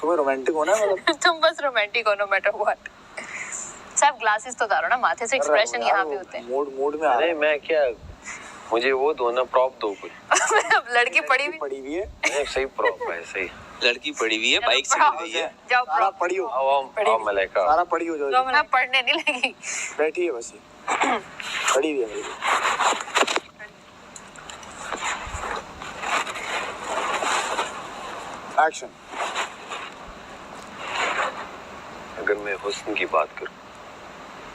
तुम्हें रोमांटिक होना है मतलब? तुम बस रोमांटिक हो नो मैटर व्हाट। सब ग्लासेस तो उतारो ना, माथे से एक्सप्रेशन यहाँ भी होते हैं। मूड में आ रहा है। मैं क्या, मुझे वो दो ना, प्रॉप दो कुछ। लड़की पड़ी हुई है। नहीं, सही प्रॉप है, सही। लड़की पड़ी हुई है, बाइक से गिर गई है। जाओ सारा पड़ी हो। आओ मलाइका। सारा पड़ी हो जाओ। मैं पढ़ने नहीं लगी। बैठी है बस ये। पड़ी हुई है। एक्शन। अगर मैं हुस्न की बात करूं,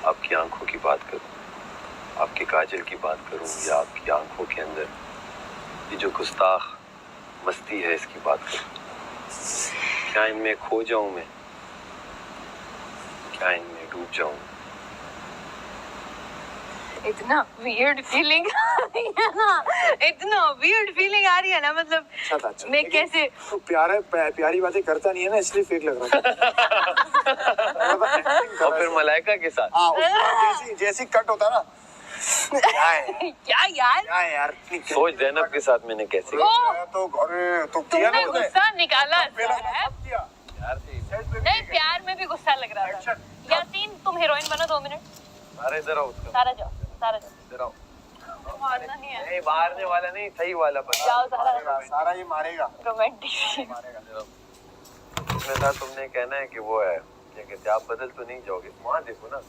आपकी आंखों की बात करूं, आपके काजल की बात करूं, या आपकी आंखों के अंदर ये जो गुस्ताख मस्ती है इसकी बात करूं, क्या इनमें खो जाऊं मैं, क्या इनमें डूब जाऊं? इतना वियर्ड फीलिंग इतना वियर्ड फीलिंग आ रही है ना, मतलब अच्छा। मैं कैसे तो प्यारी बातें करता नहीं है ना, इसलिए फेक लग रहा है। और फिर मलाइका के साथ जैसी कट होता ना। क्या यार सोच ज़ैनब के साथ मैंने कैसे तो किया तुमने ना गुस्सा निकाला किया। नहीं, प्यार में भी गुस्सा लग रहा था। यासीन तुम हीरोइन बनो 2 मिनट। अरे इधर आओ, सारा जाओ इधर आओ। मारना नहीं है। नहीं, मारने वाला नहीं, सही वाला बता। जाओ सारा ये मारेगा। रोमांटिक। उसमें था तुमने कहना है कि वो है क्या कहते, आप बदल तो नहीं जाओगे, वहाँ देखो ना।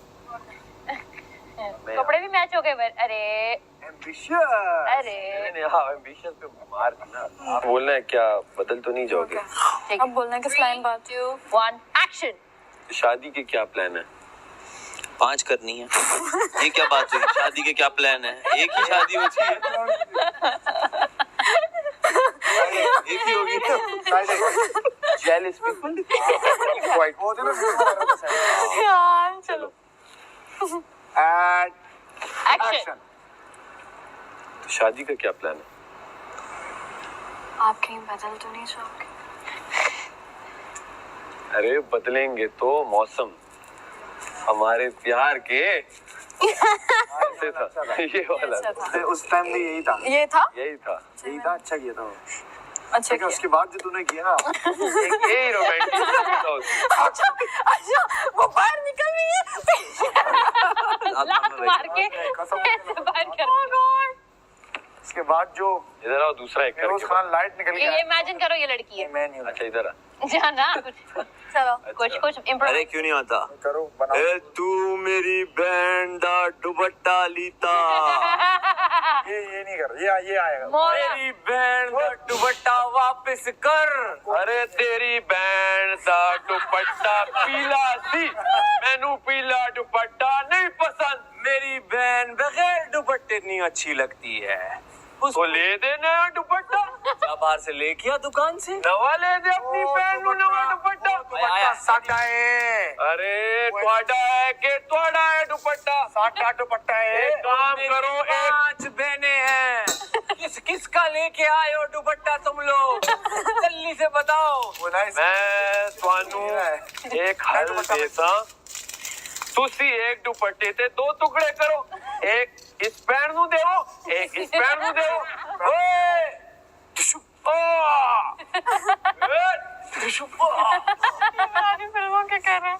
कपड़े भी मैच हो गए। अरे एम्बिशियस पे मार दी ना। आप बोलना है क्या, बदल तो नहीं जाओगे? अब बोलना है किस लाइन बात। 2 1 एक्शन। शादी के क्या प्लान है? 5 करनी है। ये क्या बात हुई? शादी के क्या प्लान है? एक ही शादी होती है, एक ही होगी। Jealous people. यार चलो एक्शन। तो शादी का क्या प्लान है? आप कहीं बदल तो नहीं जाओगे? अरे बदलेंगे तो मौसम हमारे प्यार के ऐसे था। ये वाला था। उस टाइम में यही था। ये था यही था। अच्छा किया था। अच्छा लेकिन उसके बाद जो तूने किया ना, यही रोमांटिक था उसमें। अच्छा वो बाहर निकल रही है लात मार के ऐसे बाहर कर। उसके बाद जो इधर आओ, दूसरा एक फिरोज करके। खान लाइट निकल ये गया। इमेजिन करो ये लड़की है। मैं नहीं हूँ। अच्छा इधर आ। जाना चलो कुछ अरे क्यों नहीं आता? करो बनाओ। ए तू मेरी बैंड दा दुपट्टा लीता। ये नहीं कर। ये आएगा। मेरी बैंड दा दुपट्टा वापस कर। अरे तेरी बैंड दा दुपट्टा पीला सी, मैनू पीला दुपट्टा नहीं पसंद। मेरी बैंड बगैर दुपट्टे नहीं अच्छी लगती है। उसको ले दे नया दुपट्टा। क्या बाहर से लेके आ दुकान से? नवा ले दे अपनी बैंड नू नवा दुपट्टा। आया साटा है। अरे त्वाडा है के त्वाडा है दुपट्टा? साटा दुपट्टा है। एक काम करो, एक 5 बहने हैं, किस का लेके आए हो दुपट्टा तुम लोग? जल्दी से बताओ। मैं स्वानू एक हल देसा, तुसी एक दुपट्टे ते 2 टुकड़े करो, एक इस पैर नू देवो, एक इस पैर नू देवो। ओए पुरानी फिल्मों के कर रहे हैं।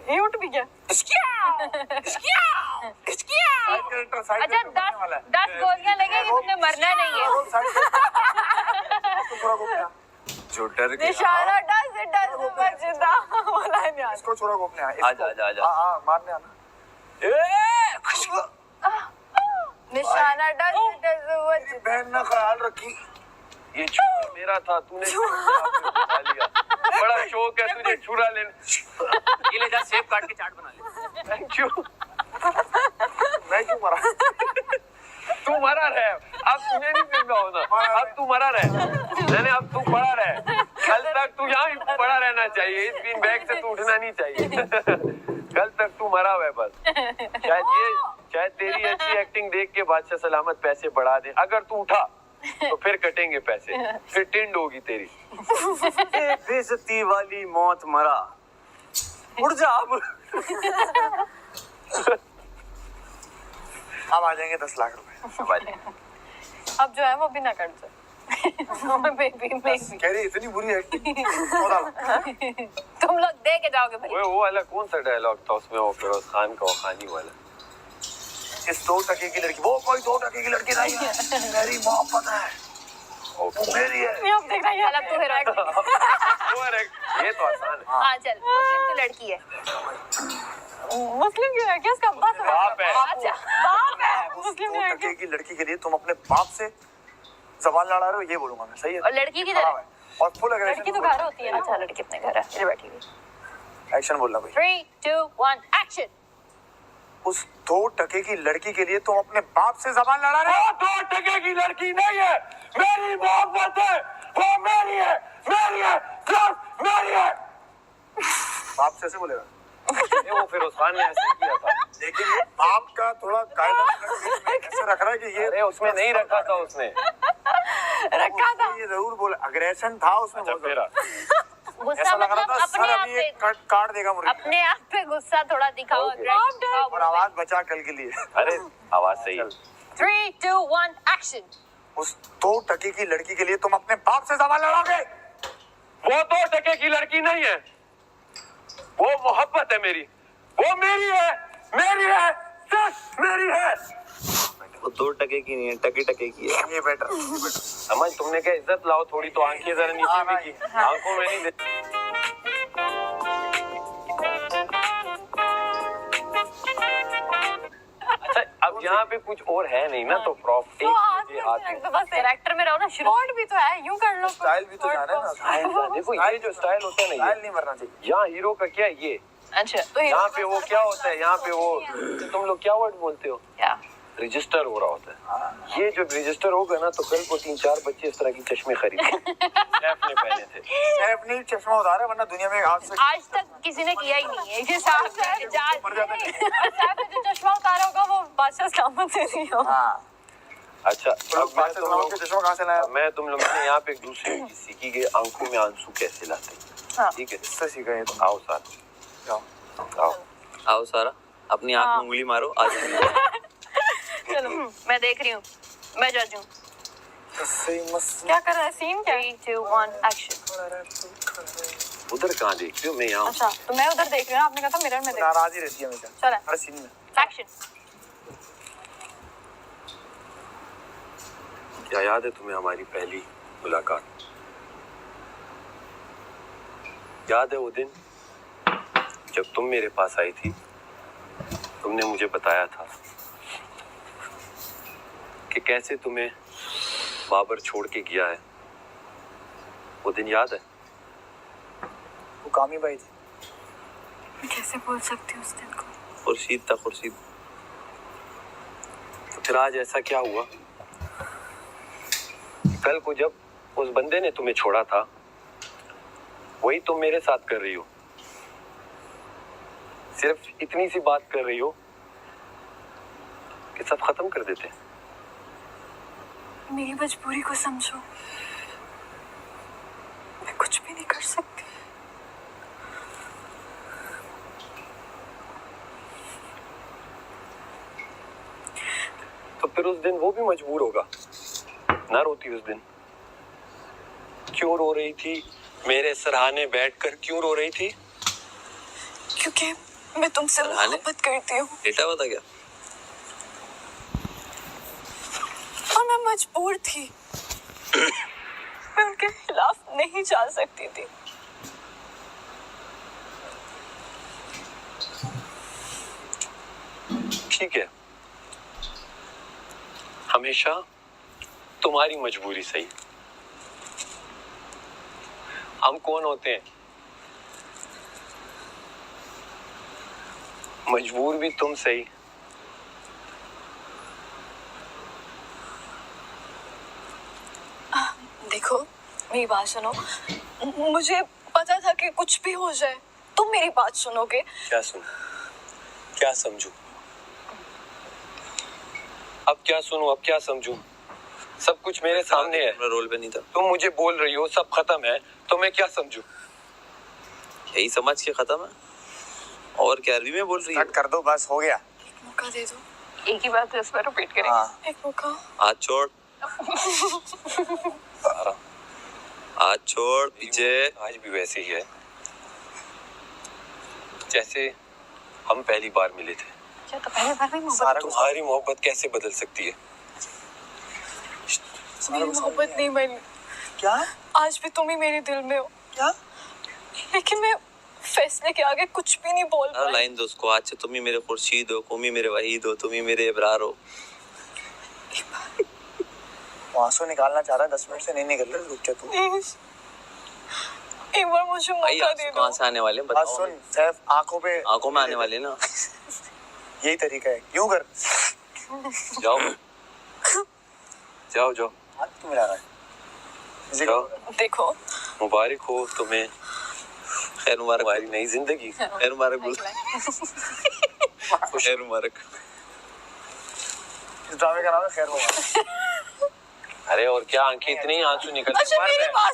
ये उठ भी गया। अच्छा 10 गोलियां लगेगी, तुमने मरना नहीं है। जो डर गया। निशाना डस बजदा वाला नहीं आता। इसको छोड़ा घूमने आजा। हाँ मारने आना। निशाना डस बजदा। बहन ना ख्याल रखी। ये छुरा मेरा था, तूने उठा लिया। बड़ा शौक है तुझे छुरा लेने। ये ले जा, सेब काट के चाट बना ले। Thank you. मैं क्यों मरा? तू मरा रहे, अब तुझे नहीं फिल्म होना, अब तू मरा रहे। मैंने अब तू पड़ा रहे, कल तक तू यहाँ पड़ा रहना चाहिए, इस बीन बैग से तू उठना नहीं चाहिए। कल तक तू मरा हुआ है बस। शायद तेरी अच्छी एक्टिंग देख के बादशाह सलामत पैसे बढ़ा दे। अगर तू उठा तो फिर कटेंगे पैसे, फिर टिंड होगी तेरी। बेइज्जती वाली मौत मरा। उड़ जा अब। अब आ जाएंगे 10 लाख रुपए। अब जो है वो बिना कर्ज। बेबी बेबी कह रही इतनी बुरी एक्टिंग। तुम लोग दे के जाओगे भाई। वो वाला कौन सा डायलॉग था उसमें, वो फिरोज खान का वो खानी वाला? इस 2 टके की लड़की, वो कोई 2 टके की लड़की नहीं है, मेरी मोहब्बत है, वो मेरी है। ये अब देख रहा है, चल अब तू हीरो। ये तो आसान है। हाँ चल, मुस्लिम तो लड़की है। मुस्लिम क्यों है? क्या इसका बाप है। अच्छा बाप है। मुस्लिम 2 टके की लड़की के लिए तुम अपने बाप से जबान लड़ा रहे हो, ये बोलूंगा मैं। सही है? और लड़की की तरह? और फुल एग्रेशन। लड़की तो घर होती है ना। अच्छा लड़की अपने घर है, इधर बैठी हुई। एक्शन बोलना भाई। 3 2 1 एक्शन। उस 2 टके की लड़की के लिए तुम अपने बाप से जबान लड़ा रहे हो। 2 टके की लड़की नहीं है, मेरी मोहब्बत है, वो मेरी है, मेरी है, सिर्फ मेरी है। बाप से ऐसे बोलेगा? ये वो फिरोज खान ने ऐसे किया था। लेकिन ये बाप का थोड़ा कायदा ऐसे रख रहा है कि ये अरे उसमें नहीं रखा था उसने। रखा था। ये जरूर बोला, अग्रेशन था उसमें। अच्छा बहुत फिर ज्यादा। गुस्सा ऐसा लग रहा मतलब था सर अपने आप अभी ये पे, काट देगा मुर्गी। अपने आप पे गुस्सा थोड़ा दिखाओ। Okay. और आवाज बचा कल के लिए। अरे आवाज सही है। 3 2 1 एक्शन। उस 2 टके की लड़की के लिए तुम अपने बाप से जबान लड़ोगे? वो 2 टके की लड़की नहीं है, वो मोहब्बत है मेरी, वो मेरी है, मेरी है, सिर्फ मेरी है। वो 2 टके की नहीं है, टके की है। ये बेटर। समझ, तुमने क्या इज्जत लाओ थोड़ी, तो आंखें जरा नीचे भी की, आंखों में नहीं अच्छा अब यहाँ पे कुछ और है नहीं ना, तो प्रॉप तो बस कैरेक्टर में रहो ना। शॉर्ट भी तो है, यूं कर लो। स्टाइल भी तो जाना है ना। देखो ये जो स्टाइल होता है ना, स्टाइल नहीं मरना चाहिए। यहाँ हीरो का क्या है ये, अच्छा तो यहाँ पे वो क्या होता है, यहाँ पे वो तुम लोग क्या वर्ड बोलते हो, क्या रजिस्टर हो रहा होता है। ये जो रजिस्टर होगा ना, तो कल को 3-4 बच्चे इस तरह की चश्मे खरीदे शेफ ने पहने थे। शेफ नहीं चश्मा उतारा, वरना दुनिया में आज तक किसी ने किया ही नहीं है। ये साफ है जो चश्मा उतारा होगा वो बादशाह सलामत से नहीं हो। अच्छा अब चश्मा कहाँ से लाया? मैं तुम लोग ने यहाँ पे एक दूसरे की सीखी के आंखों में आंसू कैसे लाते हैं, ठीक है, इससे सीखा है तो। आओ साथ आओ। आओ सारा, अपनी आंख में उंगली मारो। आ जाओ। चलो मैं देख रही हूँ, मैं जज हूँ। क्या कर रहा है सीन? 3 2 1 एक्शन। उधर कहाँ देखती हो, मैं यहाँ। अच्छा तो मैं उधर देख रही हूँ, आपने कहा था मिरर में देख। नाराज ही रहती है हमेशा चलो हर सीन में। एक्शन। क्या याद है तुम्हें हमारी पहली मुलाकात? याद है वो दिन जब तुम मेरे पास आई थी, तुमने मुझे बताया था कि कैसे तुम्हें बाबर छोड़ के गया है। वो दिन याद है? वो कामी भाई थी। मैं कैसे बोल सकती हूँ उस दिन को? खुर्शीद था, खुर्शीद। तो फिर आज ऐसा क्या हुआ? कल को जब उस बंदे ने तुम्हें छोड़ा था, वही तुम मेरे साथ कर रही हो। सिर्फ इतनी सी बात कर रही हो कि सब खत्म कर देते। मेरी मजबूरी को समझो, मैं कुछ भी नहीं कर सकती। तो फिर उस दिन वो भी मजबूर होगा ना रोती। उस दिन क्यों रो रही थी? मेरे सराहने बैठकर क्यों रो रही थी? क्योंकि मैं तुमसे मोहब्बत करती हूँ बेटा बता क्या? और मैं मजबूर थी। मैं उनके खिलाफ नहीं जा सकती थी। ठीक है, हमेशा तुम्हारी मजबूरी सही। हम कौन होते हैं? मजबूर भी तुम सही। देखो मेरी बात सुनो, मुझे पता था कि कुछ भी हो जाए तुम मेरी बात सुनोगे। क्या सुन, क्या समझू? अब क्या सुनूं, अब क्या समझूं? सब कुछ मेरे सामने है। मेरा रोल पे नहीं था। तुम मुझे बोल रही हो सब खत्म है, तो मैं क्या समझूं? यही समझ के खत्म है। और क्या अरबी में बोल रही है? कट कर दो, बस हो गया। एक मौका दे दो। एक ही बात है, इस पर रिपीट करेंगे। हाँ। एक मौका। हाथ छोड़। सारा हाथ छोड़ पीछे। आज भी वैसे ही है जैसे हम पहली बार मिले थे। क्या तो पहले बार में मोहब्बत? सारा तुम्हारी मोहब्बत कैसे बदल सकती है? मेरी मोहब्बत नहीं बनी। क्या आज भी तुम ही मेरे दिल में हो, क्या लेकिन मैं फैसले के आगे कुछ भी नहीं बोल हर पाई। लाइन दो उसको, आज से तुम ही मेरे खुर्शीद हो, तुम ही मेरे वहीद हो, तुम ही मेरे इब्रार हो। वो आंसू निकालना चाह रहा है, 10 मिनट से नहीं निकल रहा, रुक जा तू। एक बार मुझे भाई मौका दे आंसू दो। कहाँ से आने वाले हैं बात बताओ। सुन सैफ, आंखों पे आंखों में आने वाले ना। यही तरीका है, यूं कर। जाओ जाओ जाओ हाथ क्यों मिला रहा है? जाओ। देखो मुबारक हो तुम्हें खैर मुबारक, तुम्हारी नई जिंदगी। खैर मुबारक बोल। खैर मुबारक। इस ड्रामे का नाम है खैर होगा। अरे और क्या, आंखें इतनी आंसू निकल अच्छा मेरी बात